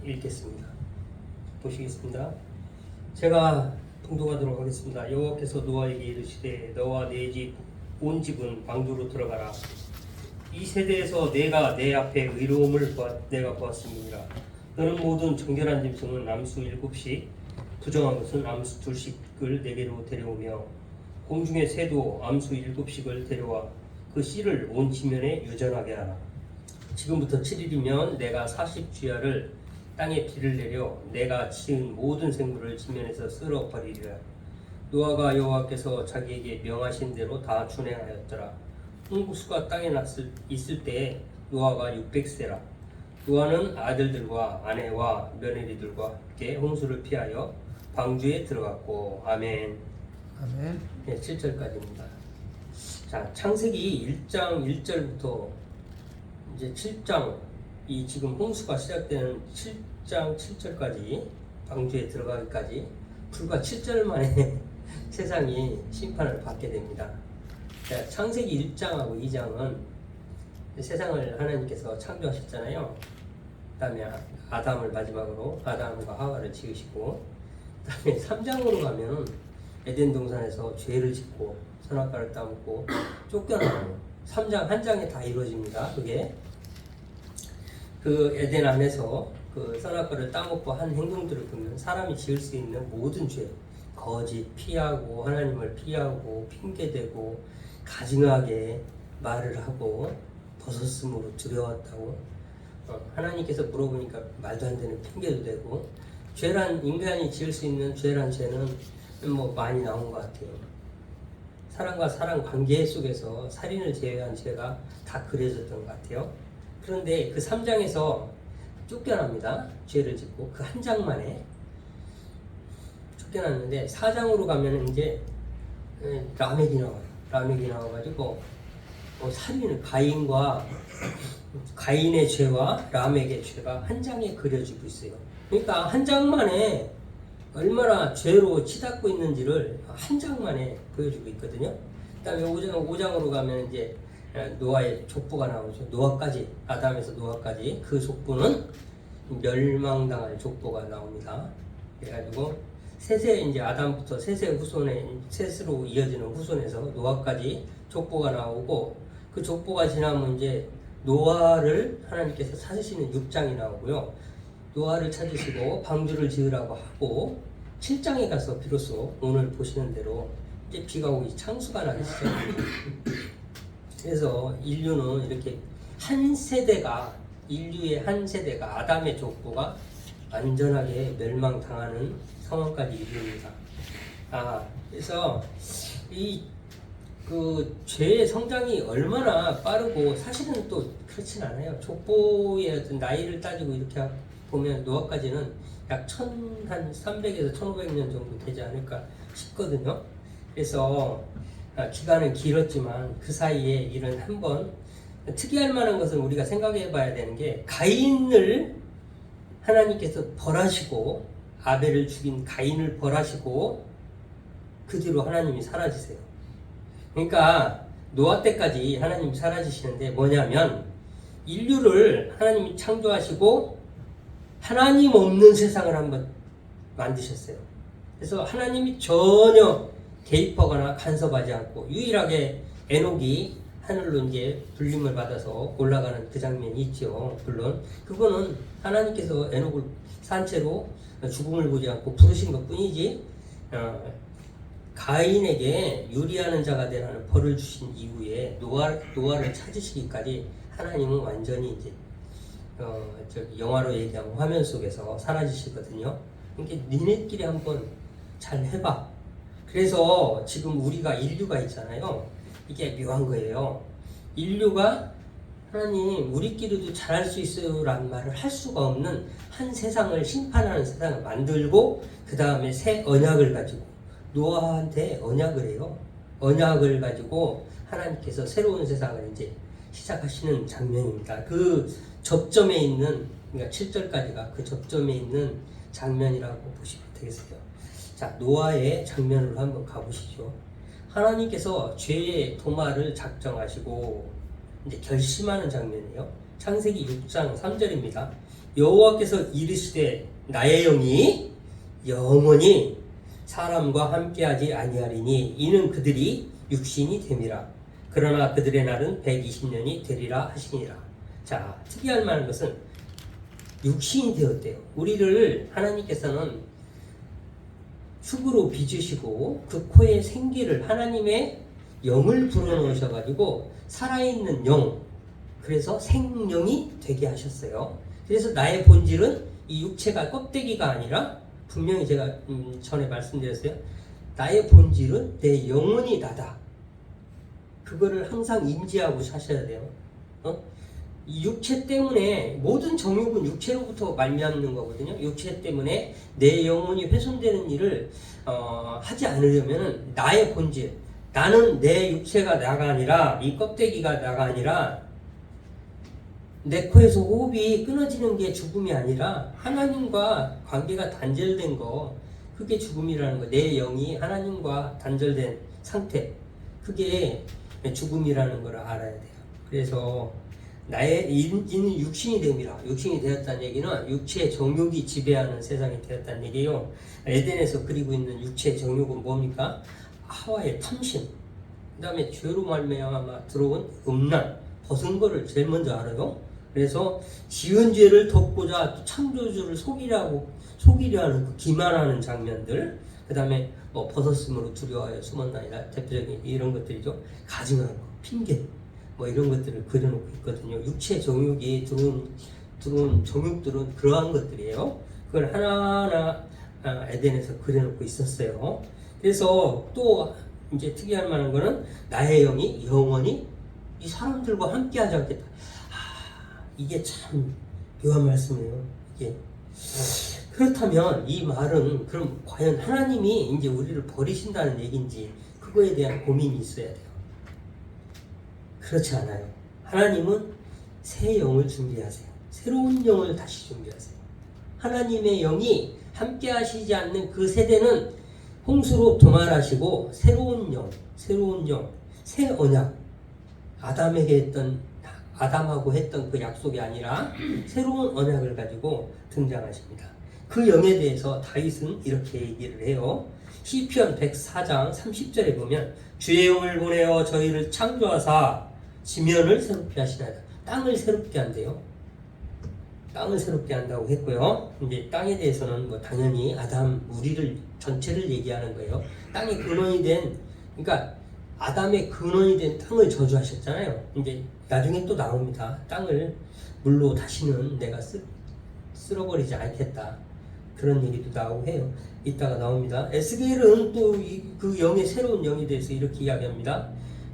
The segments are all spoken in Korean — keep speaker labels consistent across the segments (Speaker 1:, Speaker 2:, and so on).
Speaker 1: 읽겠습니다. 보시겠습니다. 제가 봉독하도록 하겠습니다. 여호와께서 노아에게 이르시되 너와 네 집 온 집은 방주로 들어가라. 이 세대에서 내가 내 앞에 의로움을 내가 보았습니다. 너는 모든 정결한 짐승은 암수 7씩 부정한 것은 암수 2씩을 내게로 데려오며 공중의 새도 암수 7씩을 데려와 그 씨를 온 지면에 유전하게 하라. 지금부터 7일이면 내가 40주야를 땅에 비를 내려 내가 지은 모든 생물을 지면에서 쓸어버리리라. 노아가 여호와께서 자기에게 명하신 대로 다 준행하였더라. 홍수가 땅에 있을 때에 노아가 600세라. 노아는 아들들과 아내와 며느리들과 함께 홍수를 피하여 방주에 들어갔고. 아멘.
Speaker 2: 아멘.
Speaker 1: 네, 7절까지입니다. 자, 창세기 1장 1절부터 이제 7장, 이 지금 홍수가 시작되는 7장 7절까지 방주에 들어가기까지 불과 7절 만에 세상이 심판을 받게 됩니다. 자, 창세기 1장하고 2장은 세상을 하나님께서 창조하셨잖아요. 그 다음에 아담을 마지막으로 아담과 하와를 지으시고, 그 다음에 3장으로 가면 에덴 동산에서 죄를 짓고 선악과를 따먹고 쫓겨나고 3장 한 장에 다 이루어집니다. 그게 그 에덴 안에서 그 선악과를 따먹고 한 행동들을 보면 사람이 지을 수 있는 모든 죄, 거짓, 피하고 하나님을 피하고 핑계대고 가증하게 말을 하고 벗었으므로 두려웠다고, 하나님께서 물어보니까 말도 안 되는 핑계도 대고, 죄란, 인간이 지을 수 있는 죄란 죄는 뭐 많이 나온 것 같아요. 사람과 사람 관계 속에서 살인을 제외한 죄가 다 그려졌던 것 같아요. 그런데 그 3장에서 쫓겨납니다. 죄를 짓고 그 한 장 만에 쫓겨났는데 4장으로 가면 이제 라멕이 나와요. 라멕이 나와가지고 살인을 가인의 죄와 라멕의 죄가 한 장에 그려지고 있어요. 그러니까 한 장 만에 얼마나 죄로 치닫고 있는지를 한 장 만에 보여주고 있거든요. 그 다음에 5장으로 가면 이제 노아의 족보가 나오죠. 노아까지, 아담에서 노아까지 그 족보는 멸망당할 족보가 나옵니다. 그래가지고 셋의 이제 아담부터 셋의 후손에, 셋으로 이어지는 후손에서 노아까지 족보가 나오고, 그 족보가 지나면 이제 노아를 하나님께서 찾으시는 6장이 나오고요. 노아를 찾으시고 방주를 지으라고 하고 7장에 가서 비로소 오늘 보시는 대로 이제 비가 오기 창수가 나기 시작합니다. 그래서 인류는 이렇게 인류의 한 세대가 아담의 족보가 완전하게 멸망당하는 상황까지 이릅니다. 그래서 그 죄의 성장이 얼마나 빠르고, 사실은 또 그렇진 않아요. 족보의 어떤 나이를 따지고 이렇게 보면 노아까지는 약 1300에서 1500년 정도 되지 않을까 싶거든요. 그래서 기간은 길었지만 그 사이에 이런 한번 특이할 만한 것은 우리가 생각해 봐야 되는 게, 가인을 하나님께서 벌하시고, 아벨을 죽인 가인을 벌하시고 그 뒤로 하나님이 사라지세요. 그러니까 노아 때까지 하나님이 사라지시는데 뭐냐면, 인류를 하나님이 창조하시고 하나님 없는 세상을 한번 만드셨어요. 그래서 하나님이 전혀 개입하거나 간섭하지 않고, 유일하게 에녹이 하늘로 이제 불림을 받아서 올라가는 그 장면이 있죠. 물론 그거는 하나님께서 에녹을 산채로 죽음을 보지 않고 부르신 것 뿐이지, 가인에게 유리하는 자가 되라는 벌을 주신 이후에 노아를 찾으시기까지 하나님은 완전히 이제 영화로 얘기하면 화면 속에서 사라지시거든요. 그러니까 니네끼리 한번 잘 해봐. 그래서 지금 우리가 인류가 있잖아요. 이게 묘한 거예요. 인류가 하나님 우리끼리도 잘할 수 있어요 라는 말을 할 수가 없는 한 세상을, 심판하는 세상을 만들고, 그 다음에 새 언약을 가지고 노아한테 언약을 해요. 언약을 가지고 하나님께서 새로운 세상을 이제 시작하시는 장면입니다. 그 접점에 있는, 그러니까 7절까지가 그 접점에 있는 장면이라고 보시면 되겠어요. 자, 노아의 장면으로 한번 가보시죠. 하나님께서 죄의 도마를 작정하시고 이제 결심하는 장면이에요. 창세기 6장 3절입니다. 여호와께서 이르시되 나의 영이 영원히 사람과 함께하지 아니하리니 이는 그들이 육신이 됨이라. 그러나 그들의 날은 120년이 되리라 하시니라. 자, 특이할 만한 것은 육신이 되었대요. 우리를 하나님께서는 흙으로 빚으시고 그 코에 생기를 하나님의 영을 불어넣으셔가지고 살아있는 영, 그래서 생명이 되게 하셨어요. 그래서 나의 본질은 이 육체가 껍데기가 아니라 분명히 제가 전에 말씀드렸어요. 나의 본질은 내 영혼이 나다. 그거를 항상 인지하고 사셔야 돼요. 이 육체 때문에 모든 정욕은 육체로부터 말미암는 거거든요. 육체 때문에 내 영혼이 훼손되는 일을 하지 않으려면 나의 본질, 나는 내 육체가 나가 아니라 이 껍데기가 나가 아니라 내 코에서 호흡이 끊어지는 게 죽음이 아니라 하나님과 관계가 단절된 거, 그게 죽음이라는 거. 내 영이 하나님과 단절된 상태, 그게 죽음이라는 걸 알아야 돼요. 그래서 나의 이는 육신이 됨이라. 육신이 되었다는 얘기는 육체의 정욕이 지배하는 세상이 되었다는 얘기예요. 에덴에서 그리고 있는 육체의 정욕은 뭡니까? 하와의 탐심, 그 다음에 죄로 말미암아 들어온 음란, 벗은 거를 제일 먼저 알아요. 그래서 지은 죄를 덮고자 창조주를 속이려 하는 그 기만하는 장면들, 그 다음에 벗었음으로 두려워하여 숨었나이다, 대표적인 이런 것들이죠. 가증하는 거, 핑계, 이런 것들을 그려놓고 있거든요. 육체 정욕이 들어온 정욕들은 그러한 것들이에요. 그걸 하나하나 에덴에서 그려놓고 있었어요. 그래서 또 이제 특이할 만한 거는 나의 영이 영원히 이 사람들과 함께 하지 않겠다. 이게 참 묘한 말씀이에요. 이게. 그렇다면 이 말은 그럼 과연 하나님이 이제 우리를 버리신다는 얘기인지 그거에 대한 고민이 있어야 돼요. 그렇지 않아요. 하나님은 새 영을 준비하세요. 새로운 영을 다시 준비하세요. 하나님의 영이 함께 하시지 않는 그 세대는 홍수로 도말하시고 새로운 영, 새 언약, 아담하고 했던 그 약속이 아니라 새로운 언약을 가지고 등장하십니다. 그 영에 대해서 다윗은 이렇게 얘기를 해요. 시편 104장 30절에 보면 주의 영을 보내어 저희를 창조하사 지면을 새롭게 하시나이다. 땅을 새롭게 한대요. 땅을 새롭게 한다고 했고요. 이제 땅에 대해서는 당연히 우리를 전체를 얘기하는 거예요. 땅의 근원이 된, 그러니까 아담의 근원이 된 땅을 저주하셨잖아요. 이제 나중에 또 나옵니다. 땅을 물로 다시는 내가 쓸어버리지 않겠다. 그런 얘기도 나오고 해요. 이따가 나옵니다. 에스겔은 또 그 영의 새로운 영에 대해서 이렇게 이야기합니다.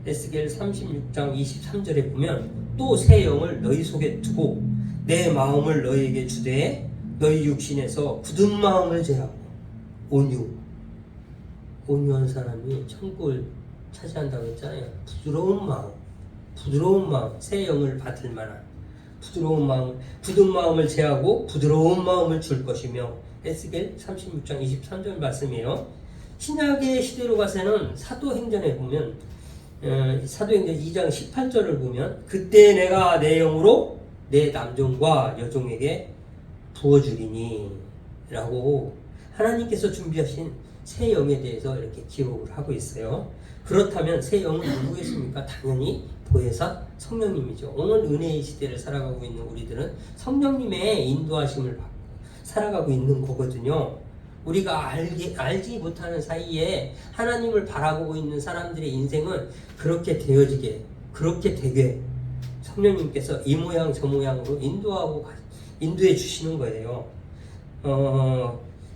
Speaker 1: 에스겔 36장 23절에 보면 또 새 영을 너희 속에 두고 내 마음을 너희에게 주되 너희 육신에서 굳은 마음을 제하고 온유한 사람이 천국을 차지한다고 했잖아요. 부드러운 마음, 새 영을 받을 만한 굳은 마음을 제하고 부드러운 마음을 줄 것이며, 에스겔 36장 23절 말씀이에요. 신약의 시대로 가서는 사도행전에 보면 사도행전 2장 18절을 보면 그때 내가 내 영으로 내 남종과 여종에게 부어주리니 라고 하나님께서 준비하신 새 영에 대해서 이렇게 기록을 하고 있어요. 그렇다면 새 영은 누구겠습니까? 당연히 보혜사 성령님이죠. 오늘 은혜의 시대를 살아가고 있는 우리들은 성령님의 인도하심을 받고 살아가고 있는 거거든요. 우리가 알지 못하는 사이에 하나님을 바라보고 있는 사람들의 인생은 그렇게 되게 성령님께서 이 모양 저 모양으로 인도해 주시는 거예요.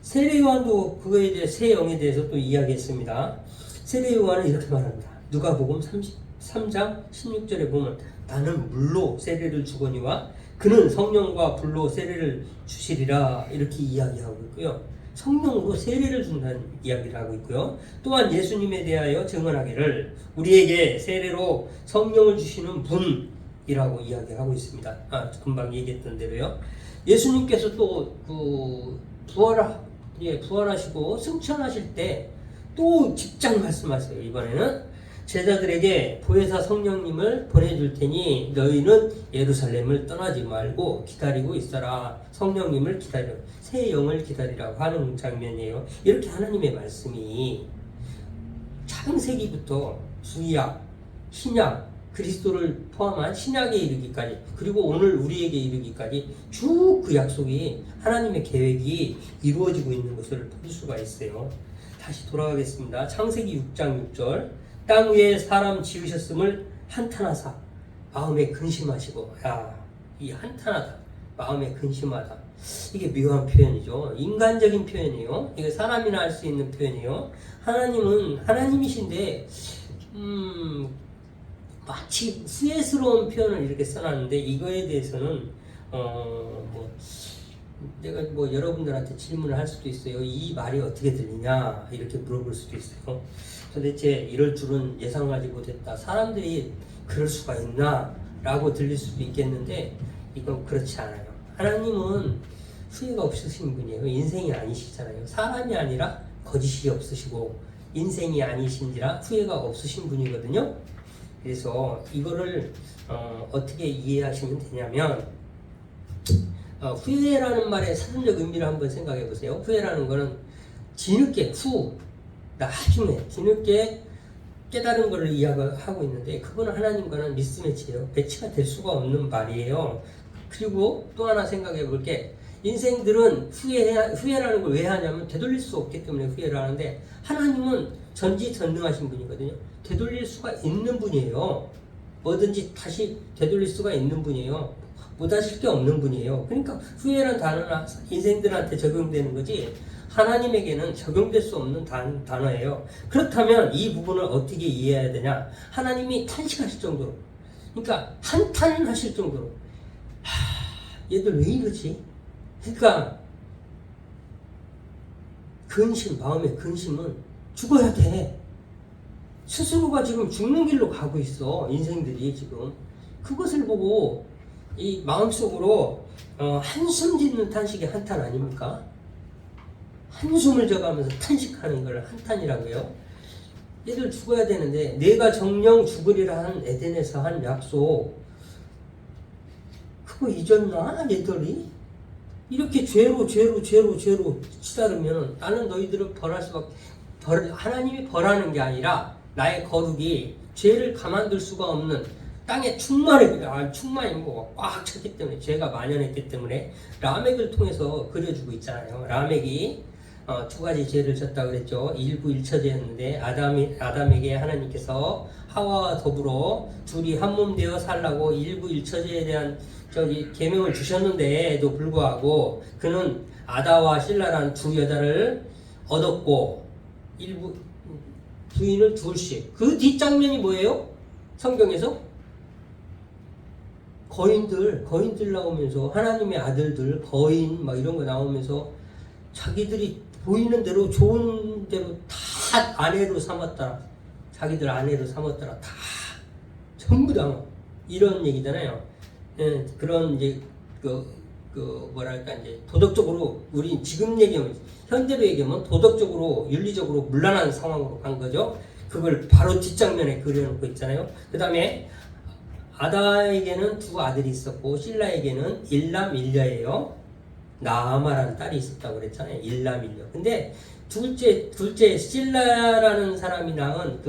Speaker 1: 세례 요한도 그거에 대해 새 영에 대해서 또 이야기했습니다. 세례 요한은 이렇게 말합니다. 누가복음 33장 16절에 보면 나는 물로 세례를 주거니와 그는 성령과 불로 세례를 주시리라 이렇게 이야기하고 있고요. 성령으로 세례를 준다는 이야기를 하고 있고요. 또한 예수님에 대하여 증언하기를 우리에게 세례로 성령을 주시는 분이라고 이야기하고 있습니다. 금방 얘기했던 대로요. 예수님께서 또 부활하시고 승천하실 때 또 직접 말씀하세요. 이번에는 제자들에게 보혜사 성령님을 보내줄 테니 너희는 예루살렘을 떠나지 말고 기다리고 있어라. 성령님을 기다려. 새 영을 기다리라고 하는 장면이에요. 이렇게 하나님의 말씀이 창세기부터 구약, 신약, 그리스도를 포함한 신약에 이르기까지, 그리고 오늘 우리에게 이르기까지 쭉 그 약속이, 하나님의 계획이 이루어지고 있는 것을 볼 수가 있어요. 다시 돌아가겠습니다. 창세기 6장 6절. 땅 위에 사람 지으셨음을 한탄하사 마음에 근심하시고. 야, 이 한탄하다, 마음에 근심하다, 이게 묘한 표현이죠. 인간적인 표현이에요. 이게 사람이나 할 수 있는 표현이에요. 하나님은 하나님이신데 마치 후회스러운 표현을 이렇게 써놨는데, 이거에 대해서는 내가 여러분들한테 질문을 할 수도 있어요. 이 말이 어떻게 들리냐 이렇게 물어볼 수도 있어요. 도대체 이럴 줄은 예상하지 못했다, 사람들이 그럴 수가 있나 라고 들릴 수도 있겠는데, 이건 그렇지 않아요. 하나님은 후회가 없으신 분이에요. 인생이 아니시잖아요. 사람이 아니라 거짓이 없으시고 인생이 아니신지라 후회가 없으신 분이거든요. 그래서 이거를 어떻게 이해하시면 되냐면, 후회라는 말의 사전적 의미를 한번 생각해 보세요. 후회라는 거는 뒤늦게, 나중에 뒤늦게 깨달은 것을 이야기하고 있는데, 그거는 하나님과는 미스매치예요. 배치가 될 수가 없는 말이에요. 그리고 또 하나 생각해 볼게, 인생들은 후회라는 걸 왜 하냐면 되돌릴 수 없기 때문에 후회를 하는데, 하나님은 전지전능하신 분이거든요. 되돌릴 수가 있는 분이에요. 뭐든지 다시 되돌릴 수가 있는 분이에요. 못하실 게 없는 분이에요. 그러니까 후회라는 단어는 인생들한테 적용되는 거지 하나님에게는 적용될 수 없는 단어예요. 그렇다면 이 부분을 어떻게 이해해야 되냐? 하나님이 탄식하실 정도로, 그러니까 한탄하실 정도로, 얘들 왜 이러지? 그러니까 근심, 마음의 근심은 죽어야 돼. 스스로가 지금 죽는 길로 가고 있어. 인생들이 지금 그것을 보고 이 마음속으로 한숨 짓는 탄식이 한탄 아닙니까? 한숨을 져가면서 탄식하는 걸 한탄이라고 해요. 얘들 죽어야 되는데, 내가 정령 죽으리라 한 에덴에서 한 약속, 그거 잊었나 얘들이? 이렇게 죄로 치달으면 나는 너희들을 벌할 수밖에, 하나님이 벌하는 게 아니라 나의 거룩이 죄를 가만둘 수가 없는 땅에 충만이 꽉 찼기 때문에, 죄가 만연했기 때문에 라멕을 통해서 그려주고 있잖아요. 라멕이 두 가지 죄를 졌다고 그랬죠. 일부 일처제였는데, 아담에게 하나님께서 하와와 더불어 둘이 한 몸 되어 살라고 일부 일처제에 대한 계명을 주셨는데도 불구하고 그는 아다와 실라라는 두 여자를 얻었고, 일부 부인을 둘씩. 그 뒷장면이 뭐예요? 성경에서 거인들 나오면서, 하나님의 아들들, 거인 막 이런 거 나오면서 자기들이 보이는 대로, 좋은 대로 다 아내로 삼았더라. 자기들 아내로 삼았더라. 다 전부 다 이런 얘기잖아요. 예, 그런 이제 이제 도덕적으로, 우리 지금 얘기하면, 현대로 얘기하면 도덕적으로, 윤리적으로 문란한 상황으로 간 거죠. 그걸 바로 뒷장면에 그려놓고 있잖아요. 그 다음에 아다에게는 두 아들이 있었고 실라에게는 일남일녀예요. 나아마라는 딸이 있었다고 그랬잖아요. 일남일녀. 근데 둘째 실라라는 사람이 낳은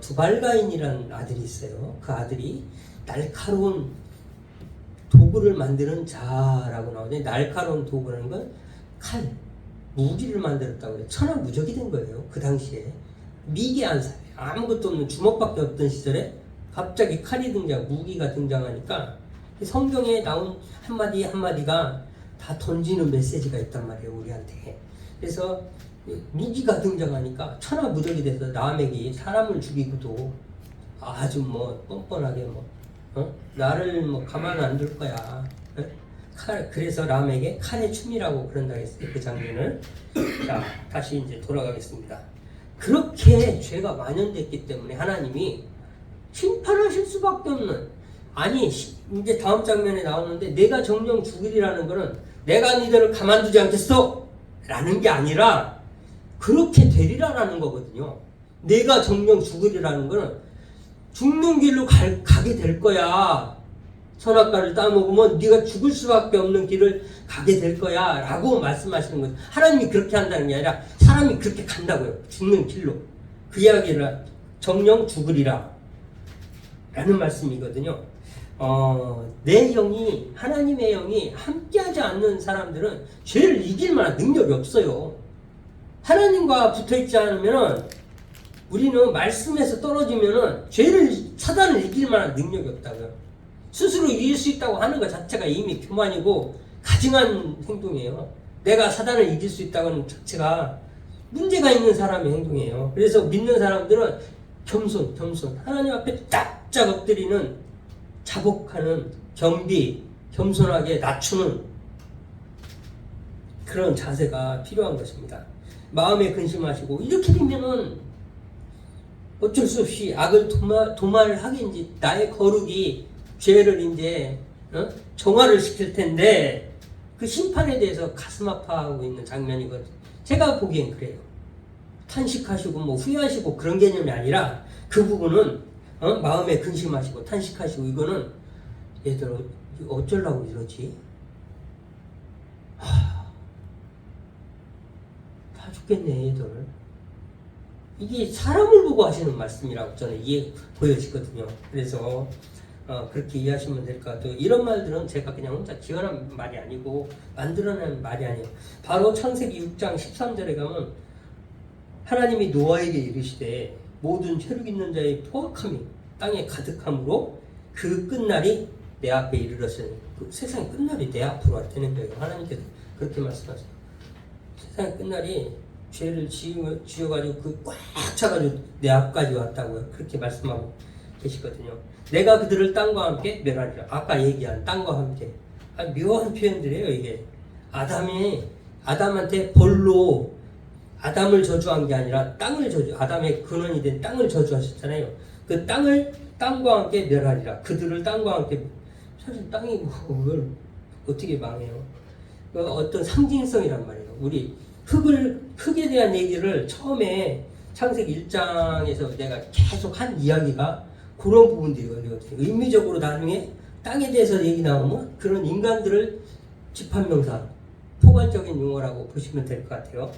Speaker 1: 두발가인이라는 아들이 있어요. 그 아들이 날카로운 도구를 만드는 자라고 나오는데, 날카로운 도구라는 건 칼, 무기를 만들었다고 그래요. 천하무적이 된 거예요. 그 당시에 미개한 사회, 아무것도 없는 주먹밖에 없던 시절에 갑자기 칼이 무기가 등장하니까 성경에 나온 한마디 한마디가 다 던지는 메시지가 있단 말이에요, 우리한테. 그래서 무기가 등장하니까 천하무적이 돼서 라멕이 사람을 죽이고도 아주 뻔뻔하게 나를 가만 안 둘 거야. 그래서 라멕의 칼의 춤이라고 그런다 했어요, 그 장면을. 자, 다시 이제 돌아가겠습니다. 그렇게 죄가 만연됐기 때문에 하나님이 심판하실 수밖에 없는, 아니 이제 다음 장면에 나오는데, 내가 정령 죽으리라는 거는 내가 니들을 가만두지 않겠어 라는 게 아니라 그렇게 되리라라는 거거든요. 내가 정령 죽으리라는 거는 죽는 길로 가게 될 거야. 선악과를 따먹으면 네가 죽을 수밖에 없는 길을 가게 될 거야 라고 말씀하시는 거죠. 하나님이 그렇게 한다는 게 아니라 사람이 그렇게 간다고요. 죽는 길로. 그 이야기를 정령 죽으리라 라는 말씀이거든요. 내 영이, 하나님의 영이 함께하지 않는 사람들은 죄를 이길 만한 능력이 없어요. 하나님과 붙어있지 않으면 우리는 말씀에서 떨어지면은 사단을 이길 만한 능력이 없다고요. 스스로 이길 수 있다고 하는 것 자체가 이미 교만이고 가증한 행동이에요. 내가 사단을 이길 수 있다고 하는 자체가 문제가 있는 사람의 행동이에요. 그래서 믿는 사람들은 겸손. 하나님 앞에 딱 엎드리는, 자복하는, 겸손하게 낮추는 그런 자세가 필요한 것입니다. 마음에 근심하시고 이렇게 되면은 어쩔 수 없이 악을 도말하게 이제 나의 거룩이 죄를 이제 정화를 시킬 텐데 그 심판에 대해서 가슴 아파하고 있는 장면이거든요. 제가 보기엔 그래요. 탄식하시고 뭐 후회하시고 그런 개념이 아니라 그 부분은 마음에 근심하시고 탄식하시고 이거는 얘들 어쩌려고 이러지? 다 죽겠네 얘들. 이게 사람을 보고 하시는 말씀이라고 저는 보여지거든요. 그래서 그렇게 이해하시면 될 것 같아요. 이런 말들은 제가 그냥 혼자 지어낸 말이 아니고 만들어낸 말이 아니에요. 바로 창세기 6장 13절에 가면 하나님이 노아에게 이르시되 모든 혈육 있는 자의 포악함이 땅에 가득함으로 그 끝날이 내 앞에 이르렀으니 그 세상의 끝날이 내 앞으로 왔다는 거예요. 하나님께서 그렇게 말씀하세요. 세상의 끝날이 죄를 지어가지고 그 꽉 차가지고 내 앞까지 왔다고요. 그렇게 말씀하고 계시거든요. 내가 그들을 땅과 함께 멸하리라. 아까 얘기한 땅과 함께. 묘한 표현들이에요. 이게 아담한테 벌로 아담을 저주한 게 아니라 아담의 근원이 된 땅을 저주하셨잖아요. 그 땅과 함께 멸하리라. 그들을 땅과 함께. 사실 땅이 그걸 어떻게 망해요? 그 어떤 상징성이란 말이에요. 우리 흙에 대한 얘기를 처음에 창세기 1장에서 내가 계속 한 이야기가 그런 부분들이거든요. 의미적으로 나중에 땅에 대해서 얘기 나오면 그런 인간들을 집합명사, 포괄적인 용어라고 보시면 될 것 같아요.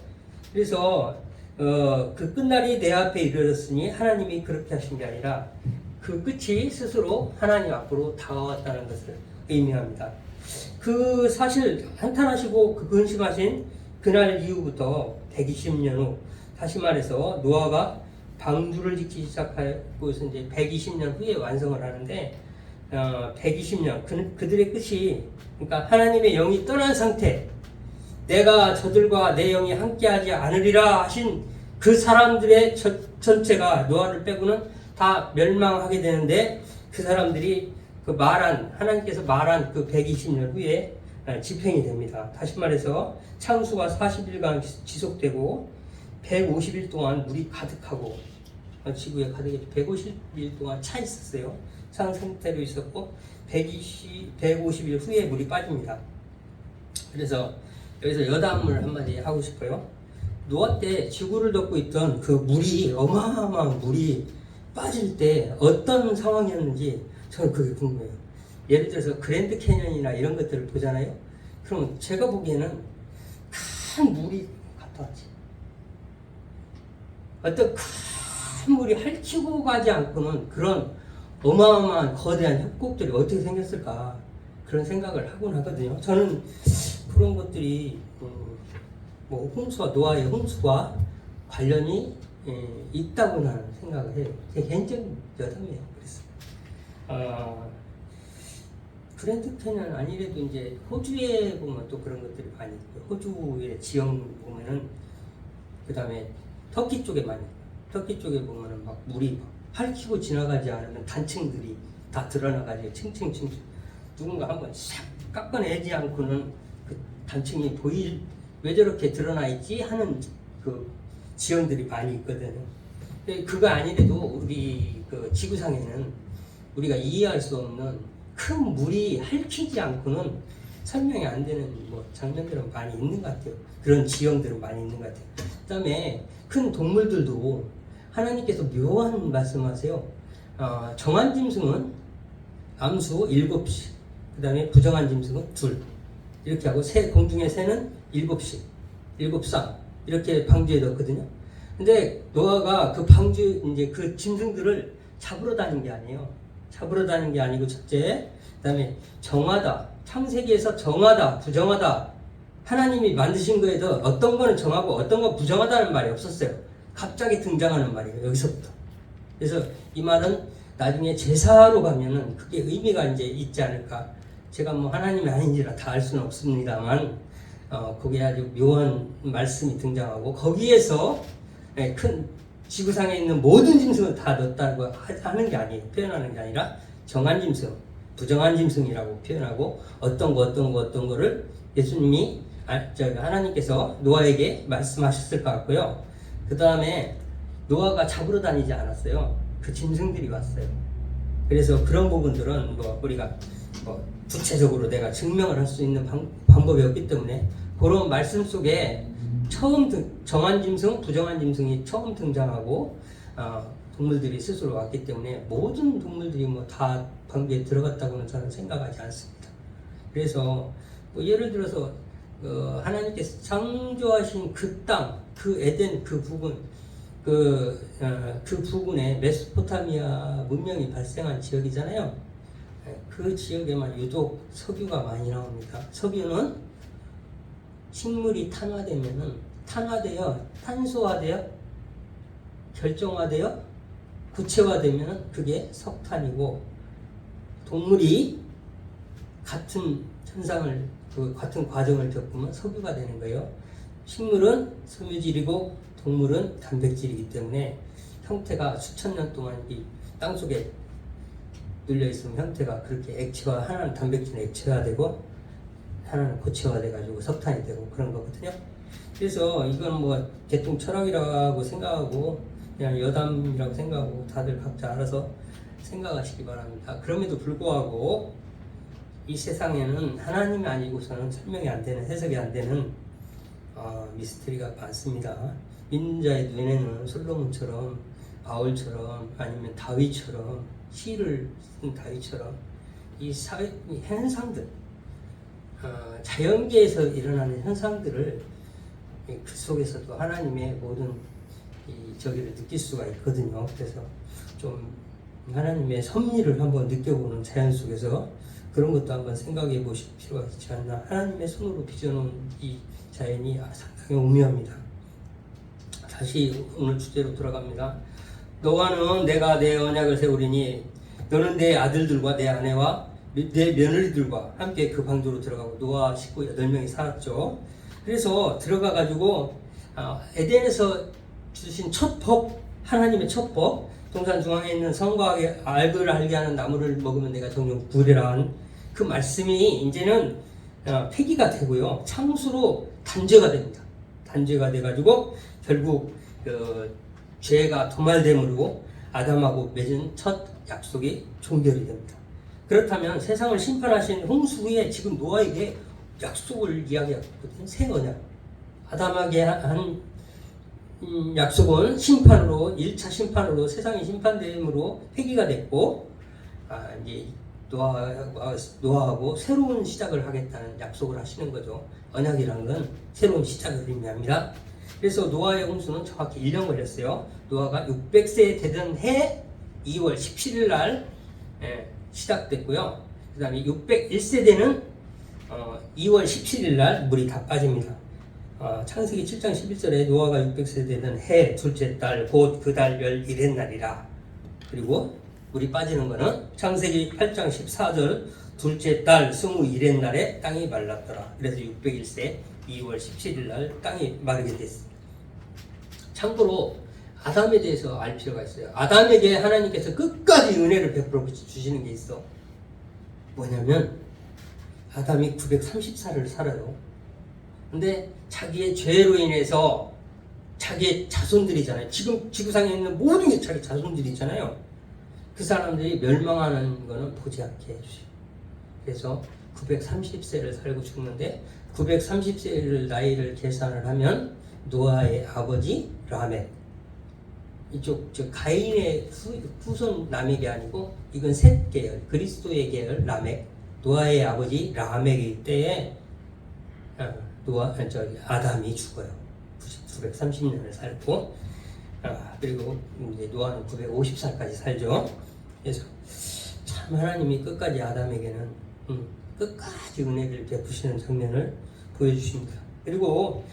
Speaker 1: 그래서 그 끝날이 내 앞에 이르렀으니 하나님이 그렇게 하신 게 아니라 그 끝이 스스로 하나님 앞으로 다가왔다는 것을 의미합니다. 그 사실 한탄하시고 그 근심하신 그날 이후부터 120년 후, 다시 말해서 노아가 방주를 짓기 시작하고 이제 120년 후에 완성을 하는데 120년 그들의 끝이, 그러니까 하나님의 영이 떠난 상태, 내가 저들과 내 영이 함께하지 않으리라 하신 그 사람들의 전체가 노아를 빼고는 다 멸망하게 되는데 그 사람들이 하나님께서 말한 그 120년 후에 집행이 됩니다. 다시 말해서 창수가 40일간 지속되고 150일 동안 물이 가득하고 지구에 가득했죠. 150일 동안 차 있었어요. 상태로 있었고 150일 후에 물이 빠집니다. 그래서 여기서 여담을 한마디 하고 싶어요. 노아 때 지구를 덮고 있던 그 물이, 어마어마한 물이 빠질 때 어떤 상황이었는지 저는 그게 궁금해요. 예를 들어서 그랜드 캐년이나 이런 것들을 보잖아요. 그럼 제가 보기에는 큰 물이 갔다 왔지. 어떤 큰 물이 핥히고 가지 않고는 그런 어마어마한 거대한 협곡들이 어떻게 생겼을까, 그런 생각을 하곤 하거든요. 저는 그런 것들이 노아의 홍수와 관련이 있다고 나는 생각을 해요. 제 개인적인 여담이에요. 그래서 그랜드 캐년 아니래도 이제 호주에 보면 또 그런 것들이 많이 있고요. 호주의 지형 보면은, 그 다음에 터키 쪽에 보면은 막 물이 핥히고 지나가지 않으면 단층들이 다 드러나가지고 층층 누군가 한번 싹 깎아내지 않고는 그 단층이 왜 저렇게 드러나 있지 하는 그 지형들이 많이 있거든요. 그거 아니래도 우리 그 지구상에는 우리가 이해할 수 없는 큰 물이 핥히지 않고는 설명이 안 되는 장면들은 많이 있는 것 같아요. 그런 지형들은 많이 있는 것 같아요. 그 다음에 큰 동물들도 하나님께서 묘한 말씀하세요. 정한 짐승은 암수 7씩, 그 다음에 부정한 짐승은 2, 이렇게 하고 공중의 새는 7씩, 7쌍 이렇게 방주에 넣었거든요. 근데 노아가 그 방주 이제 그 짐승들을 잡으러 다닌 게 아니에요. 잡으러 다닌 게 아니고 첫째, 그 다음에 정하다, 창세기에서 정하다, 부정하다, 하나님이 만드신 거에도 어떤 거는 정하고 어떤 건 부정하다는 말이 없었어요. 갑자기 등장하는 말이에요. 여기서부터. 그래서 이 말은 나중에 제사로 가면은 그게 의미가 이제 있지 않을까. 제가 뭐 하나님이 아닌지라 다 알 수는 없습니다만, 거기에 아주 묘한 말씀이 등장하고, 거기에서 큰 지구상에 있는 모든 짐승을 다 넣었다고 하는 게 아니에요. 표현하는 게 아니라 정한 짐승, 부정한 짐승이라고 표현하고, 어떤 거를 예수님이 하나님께서 노아에게 말씀하셨을 것 같고요. 그 다음에 노아가 잡으러 다니지 않았어요. 그 짐승들이 왔어요. 그래서 그런 부분들은 뭐 우리가 구체적으로 내가 증명을 할 수 있는 방법이 없기 때문에, 그런 말씀 속에 정한 짐승, 부정한 짐승이 처음 등장하고, 동물들이 스스로 왔기 때문에 모든 동물들이 뭐 다 방주에 들어갔다고는 저는 생각하지 않습니다. 그래서 뭐 예를 들어서 하나님께서 창조하신 그 땅, 그 에덴 그 부분, 그 부분에 메소포타미아 문명이 발생한 지역이잖아요. 그 지역에만 유독 석유가 많이 나옵니다. 석유는 식물이 탄화되어 탄소화되어 결정화되어 구체화되면 그게 석탄이고, 동물이 같은 현상을 같은 과정을 겪으면 석유가 되는 거예요. 식물은 섬유질이고 동물은 단백질이기 때문에 형태가 수천 년 동안 이 땅속에 눌려 있으면 형태가 그렇게 액체화, 하나는 단백질은 액체화되고 하나는 고체화돼 가지고 석탄이 되고 그런 거거든요. 그래서 이건 뭐 개통 철학이라고 생각하고 그냥 여담이라고 생각하고 다들 각자 알아서 생각하시기 바랍니다. 그럼에도 불구하고 이 세상에는 하나님이 아니고서는 설명이 안 되는, 해석이 안 되는 미스터리가 많습니다. 믿는 자의 눈에는 솔로몬처럼, 바울처럼, 아니면 다윗처럼, 시를 쓴 다윗처럼 이 현상들, 자연계에서 일어나는 현상들을 그 속에서도 하나님의 모든 저기를 느낄 수가 있거든요. 그래서 좀 하나님의 섭리를 한번 느껴보는 자연 속에서 그런 것도 한번 생각해 보실 필요가 있지 않나. 하나님의 손으로 빚어놓은 이 자연이 상당히 오묘합니다. 다시 오늘 주제로 돌아갑니다. 너와는 내가 내 언약을 세우리니 너는 내 아들들과 내 아내와 내 며느리들과 함께 그 방주로 들어가고, 노아 식구 8명이 살았죠. 그래서 들어가 가지고 에덴에서 주신 첫 법, 하나님의 첫 법, 동산 중앙에 있는 선과 악을 알게 하는 나무를 먹으면 내가 정령 구리라 한 그 말씀이 이제는 폐기가 되고요, 창수로 단죄가 됩니다. 단죄가 돼가지고 결국 죄가 도말됨으로 아담하고 맺은 첫 약속이 종결이 됩니다. 그렇다면 세상을 심판하신 홍수 후에 지금 노아에게 약속을 이야기하거든요. 새 언약. 아담에게 한 약속은 심판으로, 1차 심판으로 세상이 심판됨으로 폐기가 됐고, 이제 노아하고 새로운 시작을 하겠다는 약속을 하시는 거죠. 언약이라는 건 새로운 시작을 의미합니다. 그래서 노아의 홍수는 정확히 1년 걸렸어요. 노아가 600세 되던 해 2월 17일 날 시작됐고요. 그 다음에 601세 되는 2월 17일 날 물이 다 빠집니다. 창세기 7장 11절에 노아가 600세 되던 해 둘째 달 곧 그 달 열 1의 날이라. 그리고 물이 빠지는 거는 창세기 8장 14절 둘째 달 21의 날에 땅이 말랐더라. 그래서 601세 2월 17일 날 땅이 마르게 됐습니다. 참고로 아담에 대해서 알 필요가 있어요. 아담에게 하나님께서 끝까지 은혜를 베풀어 주시는 게 있어. 뭐냐면 아담이 930살을 살아요. 근데 자기의 죄로 인해서 자기의 자손들이잖아요. 지금 지구상에 있는 모든 게 자기 자손들이잖아요. 그 사람들이 멸망하는 거는 보지 않게 해주시고, 그래서 930세를 살고 죽는데 930세를 나이를 계산을 하면 노아의 아버지 라멕, 이쪽 저 가인의 후손 라멕이 아니고 이건 셋 계열, 그리스도의 계열 라멕, 노아의 아버지 라멕일 때에 아담이 죽어요. 930년을 살고, 그리고 이제 노아는 950살까지 살죠. 그래서 참 하나님이 끝까지 아담에게는 끝까지 은혜를 베푸시는 장면을 보여주십니다. 그리고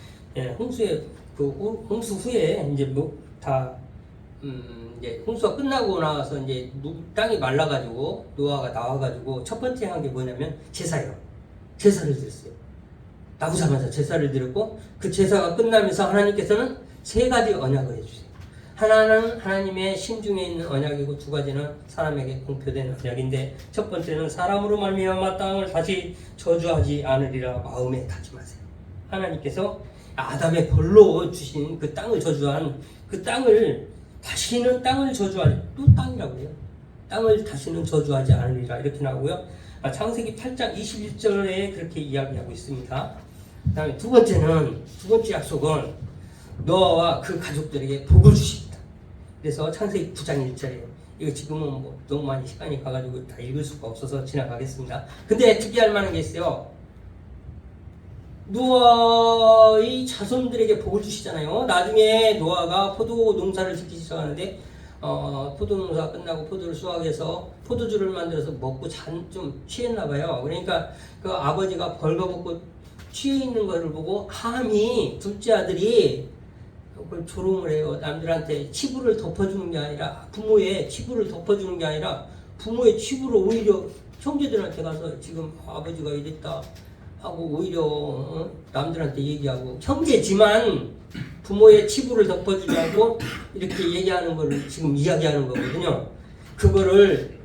Speaker 1: 홍수의 홍수 후에 이제 이제 홍수가 끝나고 나서 이제 땅이 말라가지고 노아가 나와가지고 첫 번째 한 게 뭐냐면 제사예요. 제사를 드렸어요. 나오자마자 제사를 드렸고, 그 제사가 끝나면서 하나님께서는 세 가지 언약을 해주세요. 하나는 하나님의 심중에 있는 언약이고, 두 가지는 사람에게 공표된 언약인데, 첫 번째는 사람으로 말미암아 땅을 다시 저주하지 않으리라 마음에 다짐하세요. 하나님께서 아담의 벌로 주신 그 땅을 저주한 그 땅을 다시는 땅을 저주하지, 또 땅이라고 해요. 땅을 다시는 저주하지 않으리라 이렇게 나오고요. 창세기 8장 21절에 그렇게 이야기하고 있습니다. 그 다음에 두 번째 약속은 노아와 그 가족들에게 복을 주십니다. 그래서 창세기 9장 1절에 이거 지금은 뭐 너무 많이 시간이 가가지고 다 읽을 수가 없어서 지나가겠습니다. 근데 특이할 만한 게 있어요. 노아의 자손들에게 복을 주시잖아요. 나중에 노아가 포도 농사를 짓기 시작하는데 포도 농사가 끝나고 포도를 수확해서 포도주를 만들어서 먹고 좀 취했나 봐요. 그러니까 그 아버지가 벌거벗고 취해 있는 것을 보고 함이 둘째 아들이 그걸 조롱을 해요. 남들한테 치부를 덮어주는 게 아니라, 부모의 치부를 덮어주는 게 아니라 부모의 치부를 오히려 형제들한테 가서 지금 아버지가 이랬다 하고 오히려 남들한테 얘기하고, 형제지만 부모의 치부를 덮어주지 않고 이렇게 얘기하는 걸 지금 이야기하는 거거든요. 그거를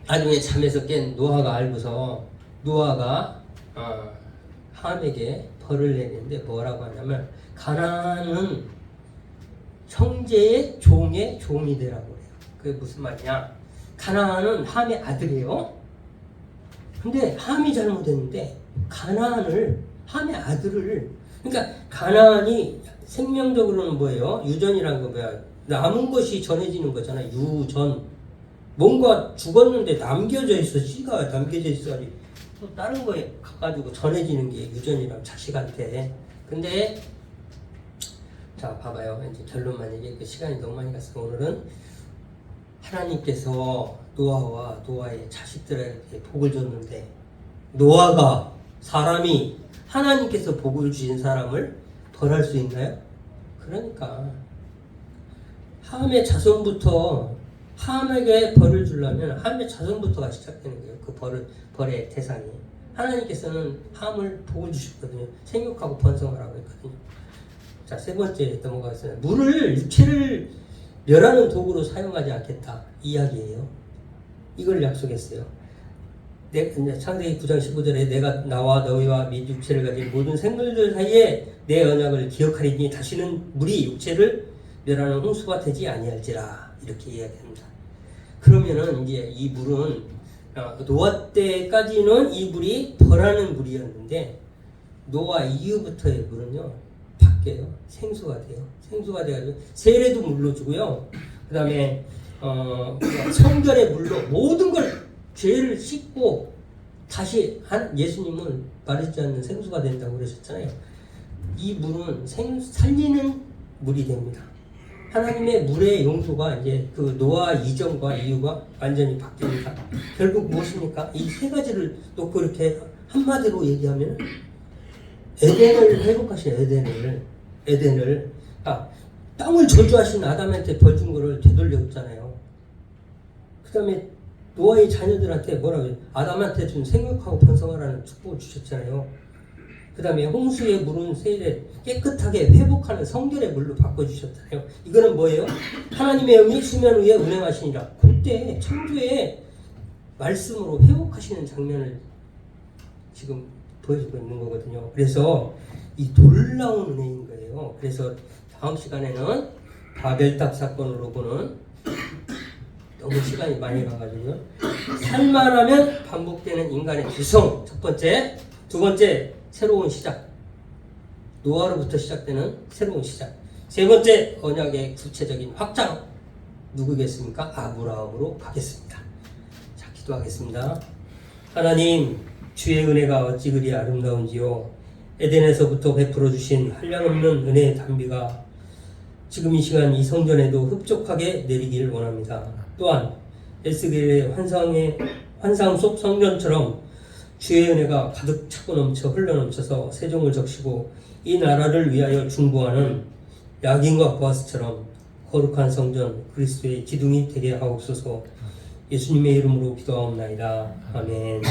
Speaker 1: 나중에 잠에서 깬 노아가 알고서 노아가 함에게 벌을 내리는데 뭐라고 하냐면, 가나안은 형제의 종의 종이 되라고 그래요. 그게 무슨 말이냐? 가나안은 함의 아들이에요. 근데 함이 잘못했는데 가나안을, 함의 아들을, 그러니까 가나안이 생명적으로는 뭐예요? 유전이란 거 뭐야? 남은 것이 전해지는 거잖아. 유전. 뭔가 죽었는데 남겨져 있어. 씨가 남겨져 있어. 또 다른 거에 가가지고 전해지는 게 유전이랑 자식한테. 근데 자 봐봐요. 이제 결론만 얘기해. 시간이 너무 많이 갔어. 오늘은 하나님께서 노아와 노아의 자식들에게 복을 줬는데, 노아가, 사람이 하나님께서 복을 주신 사람을 벌할 수 있나요? 그러니까 함의 자손부터, 함에게 벌을 주려면 함의 자손부터가 시작되는 거예요. 그 벌의 대상이. 하나님께서는 함을 복을 주셨거든요. 생육하고 번성하라고 했거든요. 자, 세 번째 넘어가겠습니다. 물을, 육체를 멸하는 도구로 사용하지 않겠다 이야기예요. 이걸 약속했어요. 창세기 9장 15절에 내가 나와 너희와 및 육체를 가진 모든 생물들 사이에 내 언약을 기억하리니 다시는 물이 육체를 멸하는 홍수가 되지 아니할지라 이렇게 이야기합니다. 그러면은 이제 이 물은 노아 때까지는 이 물이 벌하는 물이었는데, 노아 이후부터의 물은요 바뀌어요. 생수가 돼요. 생수가 돼가지고 세례도 물로 주고요. 그 다음에 성결의 물로 모든 걸 죄를 씻고 다시 예수님은 마르지 않는 생수가 된다고 그러셨잖아요. 이 물은 살리는 물이 됩니다. 하나님의 물의 용도가 이제 그 노아 이전과 이후가 완전히 바뀝니다. 결국 무엇입니까? 이 세 가지를 놓고 이렇게 한마디로 얘기하면 에덴을 회복하신 에덴을 땅을 저주하신 아담한테 벌 준 거를 되돌렸잖아요. 그 다음에 노아의 자녀들한테 뭐라고 해요? 아담한테 준 생육하고 번성하라는 축복을 주셨잖아요. 그 다음에 홍수의 물은 세례 깨끗하게 회복하는 성결의 물로 바꿔주셨잖아요. 이거는 뭐예요? 하나님의 영이 수면 위에 운행하시니라. 그때 창조의 말씀으로 회복하시는 장면을 지금 보여주고 있는 거거든요. 그래서 이 놀라운 은혜인 거예요. 그래서 다음 시간에는 바벨탑 사건으로 보는, 너무 시간이 많이 가가지고요. 살만하면 반복되는 인간의 죄성, 첫 번째. 두 번째, 새로운 시작. 노아로부터 시작되는 새로운 시작. 세 번째 언약의 구체적인 확장 누구겠습니까? 아브라함으로 가겠습니다. 자, 기도하겠습니다. 하나님, 주의 은혜가 어찌 그리 아름다운지요. 에덴에서부터 베풀어 주신 한량없는 은혜의 단비가 지금 이 시간 이 성전에도 흡족하게 내리기를 원합니다. 또한 에스겔의 환상 속 성전처럼 주의 은혜가 가득 차고 넘쳐 흘러넘쳐서 세종을 적시고 이 나라를 위하여 중보하는 야긴과 보아스처럼 거룩한 성전 그리스도의 기둥이 되게 하옵소서. 예수님의 이름으로 기도하옵나이다. 아멘.